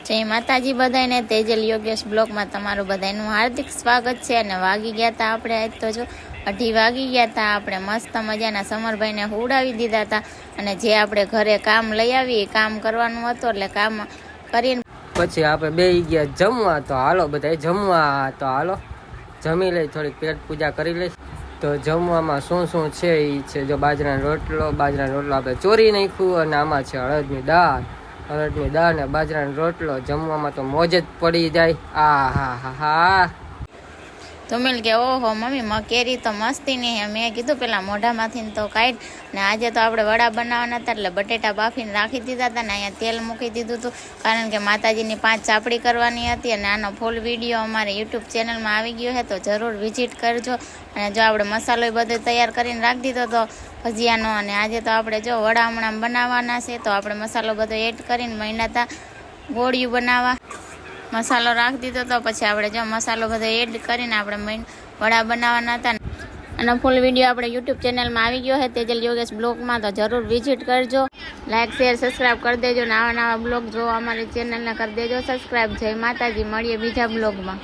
જય માતાજી બધાને તેજલ યોગેશ બ્લોગમાં તમારું બધાનું હાર્દિક સ્વાગત છે। અને વાગી ગયા હતા આપણે આજ તો જો 2:30 વાગી ગયા હતા। આપણે મસ્ત મજાના સમરભાઈને હુડાવી દીધા હતા અને જે આપણે ઘરે કામ લઈ આવી કામ કરવાનું હતું એટલે કામ કરીને પછી આપણે બેસી ગયા જમવા। તો હાલો બધા જમવા, તો હાલો જમી લઈ, થોડીક પેટ પૂજા કરી લઈ। તો જમવામાં શું શું છે એ છે જો બાજરાનો રોટલો આપણે ચોરી નાખ્યું અને આમાં છે અડદની દાળ ને બાજરાનો રોટલો। જમવામાં તો મોજ જ પડી જાય। હા તો મિલ કે ઓહો મમ્મી કેરી તો મસ્તી નહીં। મેં કીધું પેલા મોઢામાંથી તો કાઢ ને આજે તો આપણે વડા બનાવવાના હતા એટલે બટેટા બાફીને રાખી દીધા હતા ને અહીંયા તેલ મૂકી દીધું હતું કારણ કે માતાજીની 5 ચાપડી કરવાની હતી અને આનો ફૂલ વિડીયો અમારે યુટ્યુબ ચેનલમાં આવી ગયો છે, તો જરૂર વિઝિટ કરજો। અને જો આપણે મસાલો બધો તૈયાર કરીને રાખી દીધો તો ભજીયાનો, અને આજે તો આપણે જો વડા હમણાં બનાવવાના છે તો આપણે મસાલો બધો એડ કરીને માંડ્યા હતા ગોળિયું બનાવવા। મસાલો રાખી દીધો તો પછી આપણે જો મસાલો બધો એડ કરીને આપણે વડા બનાવવાના હતા અને ફૂલ વિડીયો આપણે યુટ્યુબ ચેનલમાં આવી ગયો છે તેજલ યોગેશ બ્લોગમાં, તો જરૂર વિઝિટ કરજો। લાઇક શેર સબસ્ક્રાઈબ કરી દેજો, નવા બ્લોગ જોવા અમારી ચેનલને કરી દેજો સબસ્ક્રાઈબ। જય માતાજી, મળીએ બીજા બ્લોગમાં।